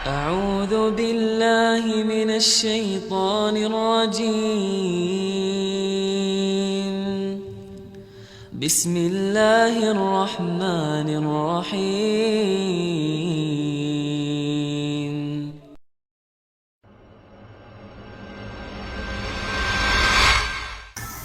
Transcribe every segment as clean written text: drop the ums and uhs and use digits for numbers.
أعوذ بالله من الشيطان الرجيم. بسم الله الرحمن الرحيم.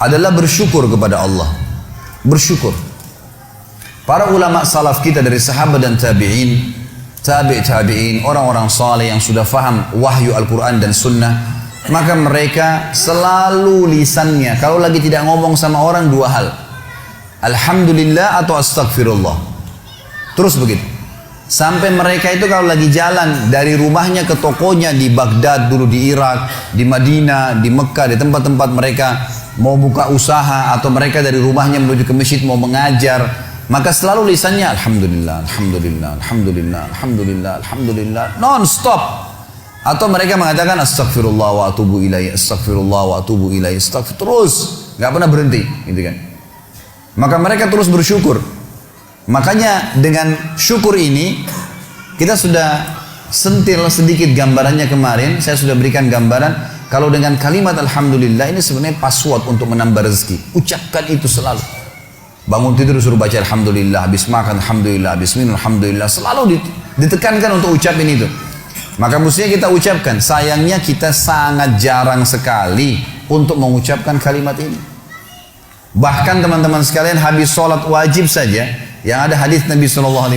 Adalah bersyukur kepada Allah. Bersyukur. Para ulama salaf kita dari sahabat dan tabi'in, tabi'in, orang-orang saleh yang sudah faham wahyu Al-Quran dan Sunnah, maka mereka selalu lisannya kalau lagi tidak ngomong sama orang dua hal, Alhamdulillah atau Astagfirullah. Terus begitu. Sampai mereka itu kalau lagi jalan dari rumahnya ke tokonya di Baghdad dulu, di Irak, di Madinah, di Mekah, di tempat-tempat mereka mau buka usaha, atau mereka dari rumahnya menuju ke masjid mau mengajar, maka selalu lisannya Alhamdulillah, Alhamdulillah, Alhamdulillah, Alhamdulillah, Alhamdulillah, non-stop. Atau mereka mengatakan Astagfirullah wa atubu ilaih, Astagfirullah wa atubu ilaih, Astagfirullah, terus gak pernah berhenti gitu kan. Maka mereka terus bersyukur. Makanya dengan syukur ini kita sudah sentil sedikit gambarannya kemarin. Saya sudah berikan gambaran kalau dengan kalimat Alhamdulillah ini sebenarnya password untuk menambah rezeki. Ucapkan itu selalu. Bangun tidur suruh baca Alhamdulillah, habis makan Alhamdulillah, habis minum Alhamdulillah, selalu ditekankan untuk ucapin itu. Maka mestinya kita ucapkan. Sayangnya kita sangat jarang sekali untuk mengucapkan kalimat ini. Bahkan teman-teman sekalian, habis sholat wajib saja, yang ada hadis Nabi SAW,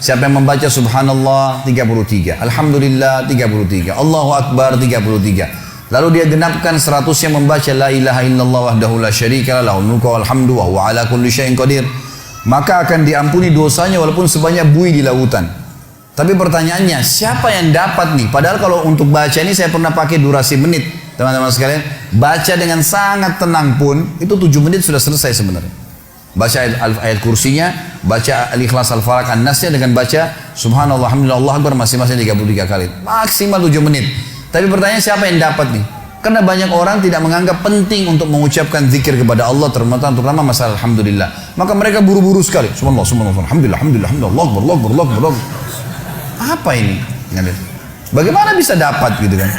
siapa yang membaca Subhanallah 33, Alhamdulillah 33, Allahu Akbar 33, lalu dia genapkan 100 yang membaca La ilaha illallah wahdahu la syarika lahul mulku wal hamdu wa huwa ala kulli syai'in qadir, maka akan diampuni dosanya walaupun sebanyak buih di lautan. Tapi pertanyaannya, siapa yang dapat nih? Padahal kalau untuk baca ini saya pernah pakai durasi menit, teman-teman sekalian. Baca dengan sangat tenang pun itu 7 menit sudah selesai sebenarnya. Baca ayat kursinya, baca Al-Ikhlas, Al-Falaq, An-Nasnya, dengan baca Subhanallah, Alhamdulillah, Allah Akbar masing-masing 33 kali. Maksimal 7 menit. Tapi pertanyaan, siapa yang dapat nih? Karena banyak orang tidak menganggap penting untuk mengucapkan zikir kepada Allah, terutama masalah Alhamdulillah. Maka mereka buru-buru sekali. Subhanallah, Subhanallah, Alhamdulillah, Alhamdulillah, Alhamdulillah, Allah Akbar, Allah Akbar, Allah Akbar, Allah Akbar. Apa ini? Bagaimana bisa dapat gitu kan?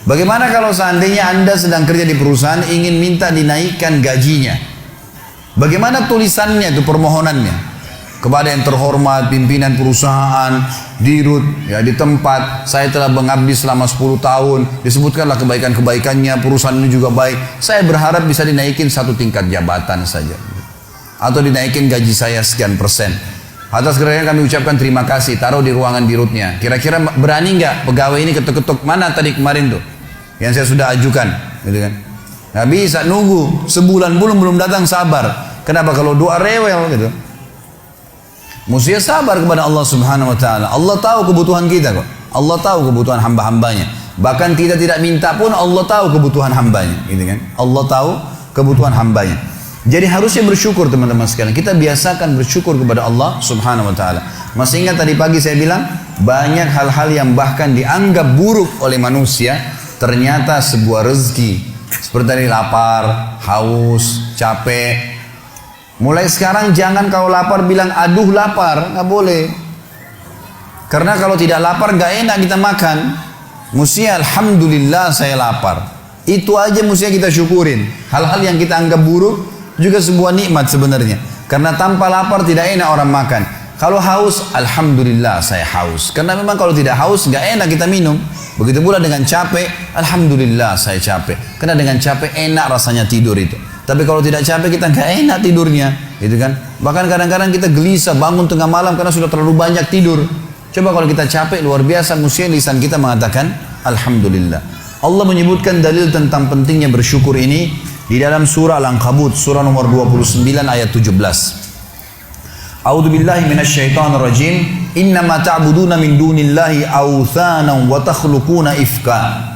Bagaimana kalau seandainya Anda sedang kerja di perusahaan ingin minta dinaikkan gajinya? Bagaimana tulisannya itu, permohonannya? Kepada yang terhormat, pimpinan perusahaan, dirut, ya di tempat, saya telah mengabdi selama 10 tahun, disebutkanlah kebaikan-kebaikannya, perusahaan ini juga baik. Saya berharap bisa dinaikin 1 tingkat jabatan saja. Atau dinaikin gaji saya sekian persen. Atas kerana kami ucapkan terima kasih, taruh di ruangan dirutnya. Kira-kira berani nggak pegawai ini ketuk-ketuk, mana tadi kemarin tuh yang saya sudah ajukan, gitu kan? Nggak bisa nunggu sebulan belum datang, sabar. Kenapa? Kalau doa rewel gitu. Mestinya sabar kepada Allah Subhanahu Wa Taala. Allah tahu kebutuhan kita kok. Allah tahu kebutuhan hamba-hambanya. Bahkan kita tidak minta pun Allah tahu kebutuhan hambanya, gitu kan? Allah tahu kebutuhan hambanya. Jadi harusnya bersyukur teman-teman sekalian. Kita biasakan bersyukur kepada Allah Subhanahu Wa Taala. Masih ingat tadi pagi saya bilang banyak hal-hal yang bahkan dianggap buruk oleh manusia, ternyata sebuah rezeki. Seperti tadi lapar, haus, capek. Mulai sekarang jangan kalau lapar bilang aduh lapar, nggak boleh. Karena kalau tidak lapar nggak enak kita makan. Mestinya Alhamdulillah saya lapar. Itu aja mestinya kita syukurin. Hal-hal yang kita anggap buruk juga sebuah nikmat sebenarnya. Karena tanpa lapar tidak enak orang makan. Kalau haus, Alhamdulillah saya haus. Karena memang kalau tidak haus nggak enak kita minum. Begitu pula dengan capek, Alhamdulillah saya capek. Karena dengan capek enak rasanya tidur itu. Tapi kalau tidak capek kita nggak enak tidurnya, gitu kan? Bahkan kadang-kadang kita gelisah bangun tengah malam karena sudah terlalu banyak tidur. Coba kalau kita capek luar biasa, mestinya lisan kita mengatakan Alhamdulillah. Allah menyebutkan dalil tentang pentingnya bersyukur ini di dalam surah Al-Ankabut, surah nomor 29 ayat 17. A'udzu billahi minasyaitonir rajim. Innama ta'buduna min dunillahi awthanan wa takhluquna ifka.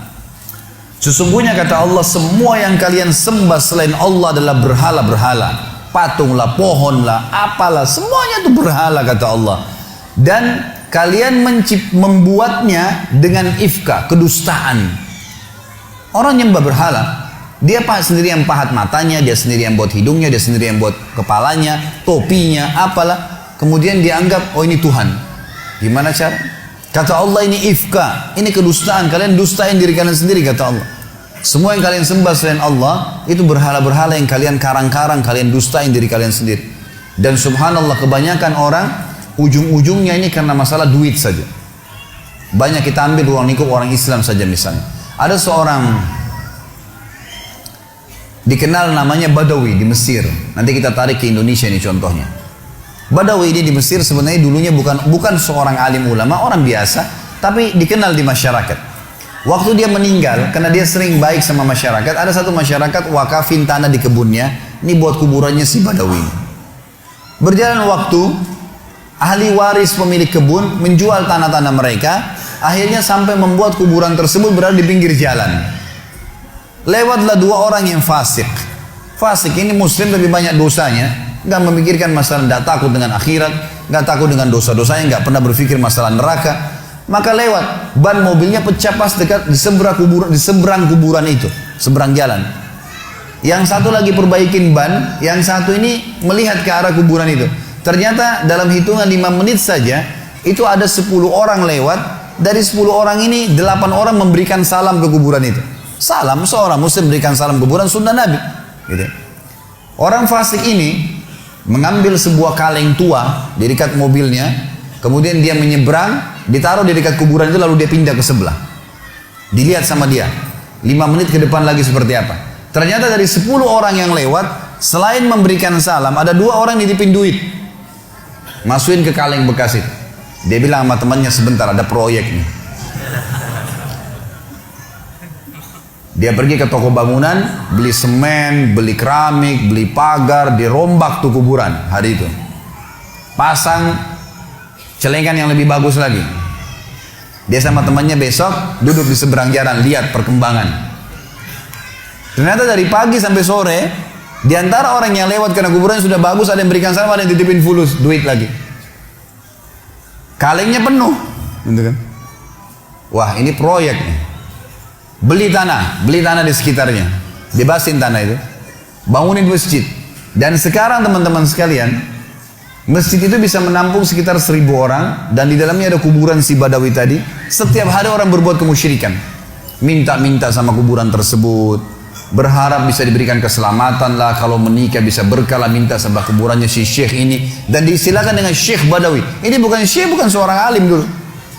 Sesungguhnya kata Allah, semua yang kalian sembah selain Allah adalah berhala-berhala. Patunglah, pohonlah, apalah, semuanya itu berhala kata Allah. Dan kalian membuatnya dengan ifka, kedustaan. Orang yang berhala, dia sendiri yang pahat matanya, dia sendiri yang buat hidungnya, dia sendiri yang buat kepalanya, topinya, apalah. Kemudian dia anggap, oh ini Tuhan. Gimana cara? Kata Allah, ini ifka, ini kedustaan, kalian dustain diri kalian sendiri, kata Allah. Semua yang kalian sembah selain Allah itu berhala-berhala yang kalian karang-karang, kalian dustain diri kalian sendiri. Dan subhanallah, kebanyakan orang ujung-ujungnya ini karena masalah duit saja. Banyak kita ambil ruang lingkup orang Islam saja misalnya. Ada seorang dikenal namanya Badawi di Mesir. Nanti kita tarik ke Indonesia ini contohnya. Badawi ini di Mesir sebenarnya dulunya bukan seorang alim ulama, orang biasa, tapi dikenal di masyarakat. Waktu dia meninggal, karena dia sering baik sama masyarakat, ada satu masyarakat wakafin tanah di kebunnya, ini buat kuburannya si Badawi. Berjalan waktu, ahli waris pemilik kebun menjual tanah-tanah mereka, akhirnya sampai membuat kuburan tersebut berada di pinggir jalan. Lewatlah dua orang yang fasik. Fasik ini muslim tapi banyak dosanya, nggak memikirkan masalah, nggak takut dengan akhirat, nggak takut dengan dosa-dosanya, nggak pernah berpikir masalah neraka. Maka lewat, ban mobilnya pecah pas dekat di seberang kuburan itu, seberang jalan. Yang satu lagi perbaikin ban, yang satu ini melihat ke arah kuburan itu. Ternyata dalam hitungan 5 menit saja, itu ada 10 orang lewat. Dari 10 orang ini 8 orang memberikan salam ke kuburan itu. Salam, seorang muslim berikan salam ke kuburan, sunnah Nabi gitu. Orang fasik ini mengambil sebuah kaleng tua di dekat mobilnya, kemudian dia menyeberang, ditaruh di dekat kuburan itu, lalu dia pindah ke sebelah. Dilihat sama dia 5 menit ke depan lagi seperti apa. Ternyata dari 10 orang yang lewat, selain memberikan salam, ada 2 orang nitipin duit, masukin ke kaleng bekas itu. Dia bilang sama temannya, sebentar ada proyek nih. Dia pergi ke toko bangunan, beli semen, beli keramik, beli pagar, dirombak tuh kuburan hari itu. Pasang celengan yang lebih bagus lagi. Dia sama temannya besok duduk di seberang jalan, lihat perkembangan. Ternyata dari pagi sampai sore, di antara orang yang lewat karena kuburan sudah bagus, ada yang berikan salam, ada yang titipin fulus, duit lagi. Kalengnya penuh, gitu kan? Wah, ini proyek nih. Beli tanah di sekitarnya, bebasin tanah itu, bangunin masjid. Dan sekarang teman-teman sekalian, masjid itu bisa menampung sekitar 1000 orang, dan di dalamnya ada kuburan si Badawi tadi. Setiap hari orang berbuat kemusyrikan, minta-minta sama kuburan tersebut, berharap bisa diberikan keselamatan lah, kalau menikah bisa berkah lah, minta sama kuburannya si syekh ini, dan diistilahkan dengan Syekh Badawi. Ini bukan syekh, bukan seorang alim dulu.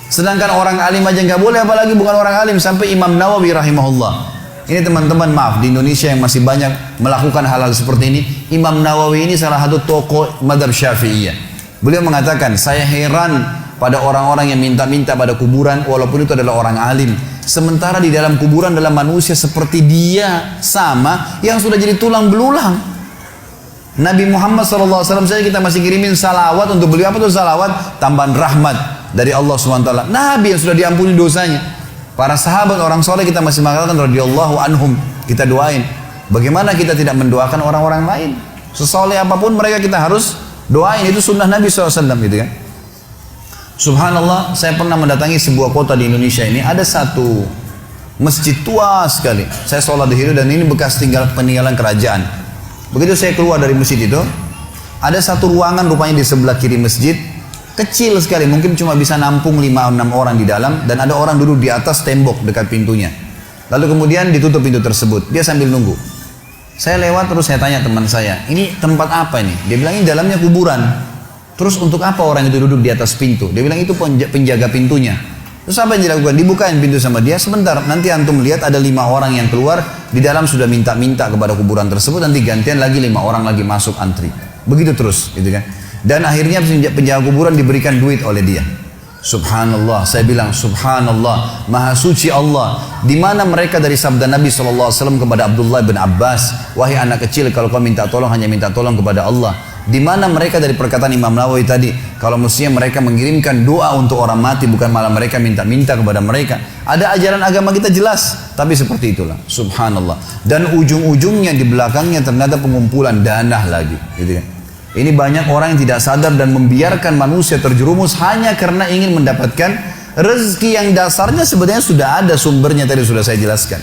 Sedangkan orang alim aja nggak boleh, apalagi bukan orang alim. Sampai Imam Nawawi rahimahullah. Ini teman-teman, maaf, di Indonesia yang masih banyak melakukan hal-hal seperti ini. Imam Nawawi ini salah satu tokoh madhab Syafi'iyah. Beliau mengatakan, saya heran pada orang-orang yang minta-minta pada kuburan, walaupun itu adalah orang alim. Sementara di dalam kuburan dalam manusia seperti dia sama, yang sudah jadi tulang belulang. Nabi Muhammad SAW saja kita masih kirimin salawat untuk beliau. Apa itu salawat? Tambahan rahmat dari Allah SWT. Nabi yang sudah diampuni dosanya. Para sahabat orang soleh kita masih mengatakan radhiyallahu anhum, kita doain. Bagaimana kita tidak mendoakan orang-orang lain? Sesoleh apapun mereka kita harus doain. Itu sunnah Nabi SAW gitu kan. Subhanallah, saya pernah mendatangi sebuah kota di Indonesia ini. Ada satu masjid tua sekali. Saya sholat di situ dan ini bekas peninggalan kerajaan. Begitu saya keluar dari masjid itu, ada satu ruangan rupanya di sebelah kiri masjid, kecil sekali, mungkin cuma bisa nampung 5-6 orang di dalam, dan ada orang duduk di atas tembok dekat pintunya. Lalu kemudian ditutup pintu tersebut, dia sambil nunggu. Saya lewat terus saya tanya teman saya, ini tempat apa ini? Dia bilang ini dalamnya kuburan. Terus untuk apa orang itu duduk di atas pintu? Dia bilang itu penjaga pintunya. Terus apa yang dilakukan? Dibukain pintu sama dia, sebentar, nanti antum lihat ada 5 orang yang keluar, di dalam sudah minta-minta kepada kuburan tersebut, nanti gantian lagi 5 orang lagi masuk antri. Begitu terus, gitu kan. Dan akhirnya penjaga kuburan diberikan duit oleh dia. Subhanallah, saya bilang subhanallah, maha suci Allah. Di mana mereka dari sabda Nabi SAW kepada Abdullah bin Abbas, wahai anak kecil, kalau kau minta tolong hanya minta tolong kepada Allah. Di mana mereka dari perkataan Imam Nawawi tadi, kalau mestinya mereka mengirimkan doa untuk orang mati, bukan malah mereka minta-minta kepada mereka. Ada ajaran agama kita jelas, tapi seperti itulah, subhanallah. Dan ujung-ujungnya di belakangnya ternyata pengumpulan dana lagi, gitu kan. Ini banyak orang yang tidak sadar dan membiarkan manusia terjerumus hanya karena ingin mendapatkan rezeki yang dasarnya sebenarnya sudah ada sumbernya, tadi sudah saya jelaskan.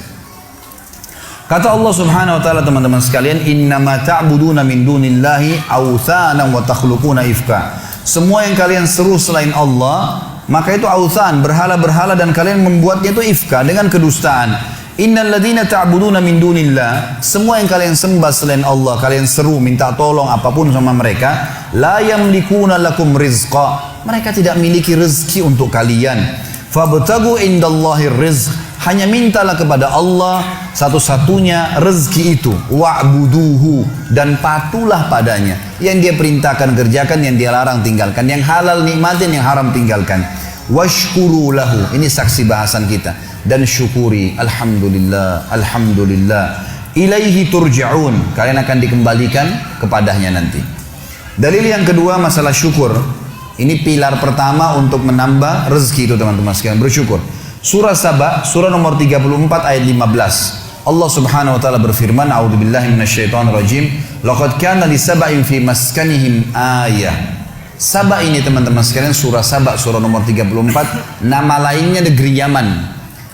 Kata Allah Subhanahu wa taala, teman-teman sekalian, innama ta'buduna min dunillahi awthanan wa takhluquna ifka. Semua yang kalian seru selain Allah, maka itu authan, berhala-berhala, dan kalian membuatnya itu ifka dengan kedustaan. Innal ladzina ta'buduna min dunillah, semua yang kalian sembah selain Allah, kalian seru minta tolong apapun sama mereka, la yamlikuna lakum rizqa, mereka tidak miliki rezeki untuk kalian. Fabtagu indallahi rizq, hanya mintalah kepada Allah satu-satunya rezeki itu. Wa'buduhu, dan patuhlah padanya. Yang dia perintahkan kerjakan, yang dia larang tinggalkan, yang halal nikmatin, yang haram tinggalkan. Washkuru lahu, ini saksi bahasan kita, dan syukuri. Alhamdulillah, alhamdulillah. Ilaihi turja'un, kalian akan dikembalikan kepadanya nanti. Dalil yang kedua masalah syukur. Ini pilar pertama untuk menambah rezeki itu teman-teman sekalian, bersyukur. Surah Saba, surah nomor 34 ayat 15. Allah Subhanahu wa taala berfirman, a'udzubillahi minasyaitonirrajim, laqad kana li sab'in fi maskanihim ayah. Saba ini teman-teman sekalian, surah Saba, surah nomor 34, nama lainnya negeri Yaman.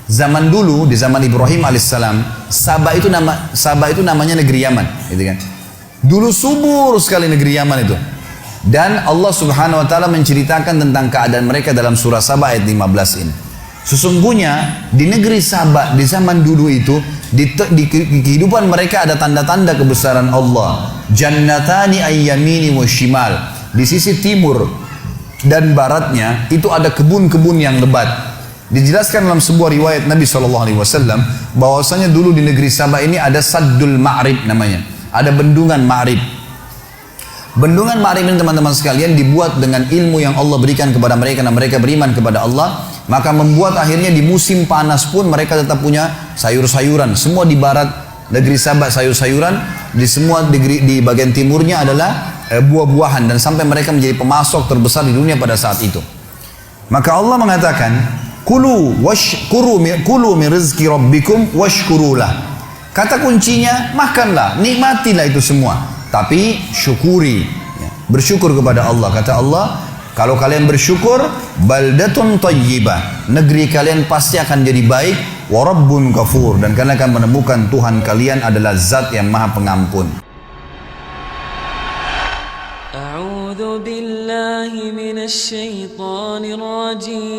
Zaman dulu, di zaman Ibrahim alaihissalam, Saba itu namanya negeri Yaman, gitu kan. Dulu subur sekali negeri Yaman itu. Dan Allah Subhanahu wa taala menceritakan tentang keadaan mereka dalam surah Saba ayat 15 ini. Sesungguhnya di negeri Saba di zaman dulu itu, di kehidupan mereka ada tanda-tanda kebesaran Allah. Jannatani ayyamini wa shimal. Di sisi timur dan baratnya itu ada kebun-kebun yang lebat. Dijelaskan dalam sebuah riwayat Nabi SAW bahwasanya dulu di negeri Saba ini ada Saddul Ma'rib namanya. Ada bendungan Ma'rib. Bendungan Ma'rib ini teman-teman sekalian dibuat dengan ilmu yang Allah berikan kepada mereka dan mereka beriman kepada Allah. Maka membuat akhirnya di musim panas pun mereka tetap punya sayur-sayuran. Semua di barat negeri Saba sayur-sayuran, di bagian timurnya adalah buah-buahan, dan sampai mereka menjadi pemasok terbesar di dunia pada saat itu. Maka Allah mengatakan, kulu min rizki rabbikum washkurulah. Kata kuncinya, makanlah, nikmatilah itu semua, tapi syukuri, bersyukur kepada Allah. Kata Allah, kalau kalian bersyukur, baldatun tayyibah, negeri kalian pasti akan jadi baik, wa rabbun ghafur, dan kalian akan menemukan Tuhan kalian adalah zat yang maha pengampun. أعوذ بالله من الشيطان الرجيم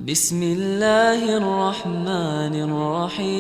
بسم الله الرحمن الرحيم